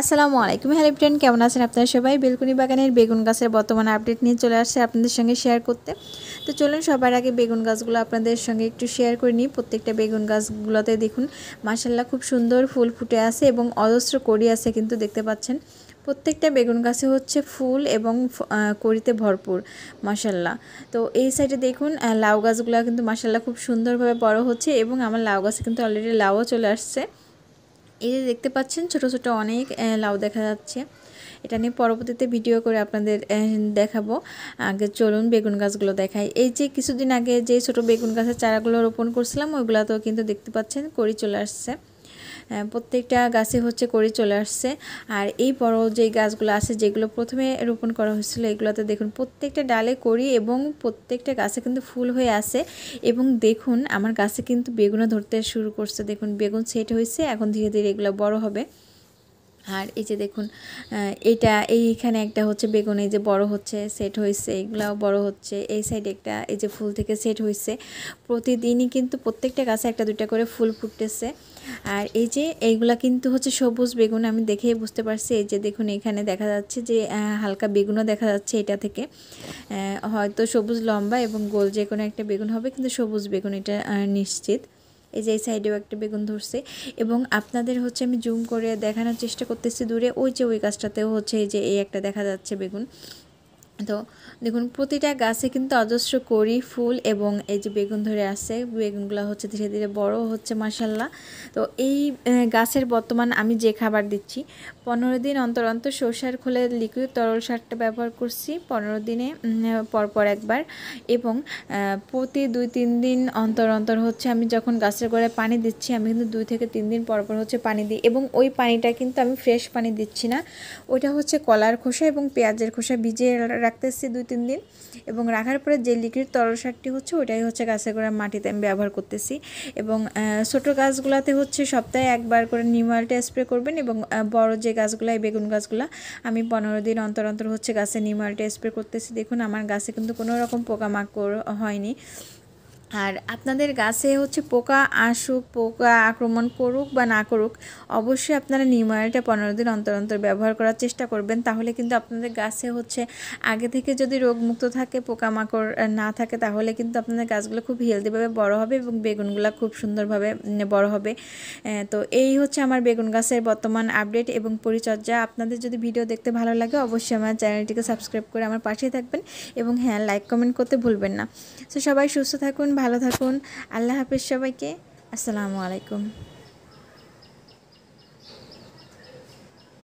আসসালামু আলাইকুম। Hello friend, কেমন আছেন আপনারা সবাই? বেলকুনি বাগানের বেগুন গাছের বর্তমান আপডেট নিয়ে চলে আসছে আপনাদের সঙ্গে শেয়ার করতে। তো চলুন সবার আগে বেগুন গাছগুলো আপনাদের সঙ্গে একটু শেয়ার করে নিই। প্রত্যেকটা বেগুন গাছগুলোতে দেখুন মাশাআল্লাহ খুব সুন্দর ফুল ফুটে আছে এবং অজস্র কড়ি আছে, কিন্তু দেখতে পাচ্ছেন প্রত্যেকটা বেগুন গাছে হচ্ছে ফুল এবং কড়িতে ভরপুর মাশাআল্লাহ। তো এই সাইডে দেখুন লাউ গাছগুলো কিন্তু মাশাআল্লাহ খুব সুন্দরভাবে বড় হচ্ছে এবং আমার লাউ গাছে কিন্তু অলরেডি লাউও চলে আসছে। এই যে দেখতে পাচ্ছেন ছোট ছোট অনেক লাউ দেখা যাচ্ছে। এটা নিয়ে পরবর্তীতে ভিডিও করে আপনাদের দেখাবো। আগে চলুন বেগুন গাছগুলো দেখাই। এই যে কিছুদিন আগে যে ছোট বেগুন গাছের চারাগুলো রোপণ করছিলাম ওইগুলোতেও কিন্তু দেখতে পাচ্ছেন কড়ি চলে আসছে। প্রত্যেকটা গাছে হচ্ছে কড়ি চলে আসছে। আর এই বড় যে গাছগুলো আছে যেগুলো প্রথমে রোপণ করা হয়েছিল এগুলোতে দেখুন প্রত্যেকটা ডালে কড়ি এবং প্রত্যেকটা গাছে কিন্তু ফুল হয়ে আছে। এবং দেখুন আমার গাছে কিন্তু বেগুনও ধরতে শুরু করছে। দেখুন বেগুন সেট হয়েছে, এখন ধীরে ধীরে এগুলো বড় হবে। আর এই যে দেখুন এইখানে একটা হচ্ছে বেগুন এই যে বড় হচ্ছে, সেট হয়েছে, এগুলাও বড় হচ্ছে। এই সাইডে একটা এই যে ফুল থেকে সেট হয়েছে। প্রতিদিনই কিন্তু প্রত্যেকটা গাছে একটা দুইটা করে ফুল ফুটতেছে। আর এই যে এইগুলা কিন্তু হচ্ছে সবুজ বেগুন, আমি দেখেই বুঝতে পারছি। এই যে দেখুন এখানে দেখা যাচ্ছে যে হালকা বেগুনও দেখা যাচ্ছে এটা থেকে। হয়তো সবুজ লম্বা এবং গোল যে কোনো একটা বেগুন হবে, কিন্তু সবুজ বেগুন এটা নিশ্চিত। এই যে এই সাইডেও একটা বেগুন ধরছে এবং আপনাদের হচ্ছে আমি জুম করে দেখানোর চেষ্টা করতেছি দূরে। ওই যে ওই গাছটাতেও হচ্ছে এই যে এই একটা দেখা যাচ্ছে বেগুন। তো দেখুন প্রতিটা গাছে কিন্তু অজস্র কড়ি ফুল এবং এই যে বেগুন ধরে আসছে। বেগুনগুলো হচ্ছে ধীরে ধীরে বড় হচ্ছে মাশাআল্লাহ। তো এই গাছের বর্তমান আমি যে খাবার দিচ্ছি 15 দিন অন্তর অন্তর সরষার খোলের লিকুইড তরল সারটা ব্যবহার করছি 15 দিনে পরপর একবার। এবং প্রতি 2-3 দিন অন্তর অন্তর হচ্ছে আমি যখন গাছের গোড়ায় পানি দিচ্ছি আমি কিন্তু 2 থেকে 3 দিন পরপর হচ্ছে পানি দিই। এবং ওই পানিটা কিন্তু আমি ফ্রেশ পানি দিচ্ছি না, ওইটা হচ্ছে কলার খোসা এবং পেঁয়াজের খোসা ভিজিয়ে রাখতেছি 2-3 দিন। এবং রাখার পরে যে লিকুইড তরল সারটি হচ্ছে ওইটাই হচ্ছে গাছের গোড়ার মাটিতে আমি ব্যবহার করতেছি। এবং ছোটো গাছগুলোতে হচ্ছে সপ্তাহে একবার করে নিম অয়েলটা স্প্রে করবেন। এবং বড় যে গাছগুলো এই বেগুন গাছগুলো আমি 15 দিন অন্তর অন্তর হচ্ছে গাছে নিম অয়েলটা স্প্রে করতেছি। দেখুন আমার গাছে কিন্তু কোনো রকম পোকামাকড় হয়নি। আর আপনাদের গাছে হচ্ছে পোকা আসুক, পোকা আক্রমণ করুক বা না করুক, অবশ্যই আপনারা নিম অয়েলটা 15 দিন অন্তর অন্তর ব্যবহার করার চেষ্টা করবেন। তাহলে কিন্তু আপনাদের গাছে হচ্ছে আগে থেকে যদি রোগমুক্ত থাকে, পোকামাকড় না থাকে, তাহলে কিন্তু আপনাদের গাছগুলো খুব হেলদিভাবে বড় হবে এবং বেগুনগুলো খুব সুন্দরভাবে বড় হবে। তো এই হচ্ছে আমার বেগুন গাছের বর্তমান আপডেট এবং পরিচর্যা। আপনাদের যদি ভিডিও দেখতে ভালো লাগে অবশ্যই আমার চ্যানেলটিকে সাবস্ক্রাইব করে আমার পাশেই থাকবেন এবং হ্যাঁ লাইক কমেন্ট করতে ভুলবেন না। তো সবাই সুস্থ থাকুন, ভালো থাকুন। আল্লাহ হাফেজ সবাইকে। আসসালামু আলাইকুম।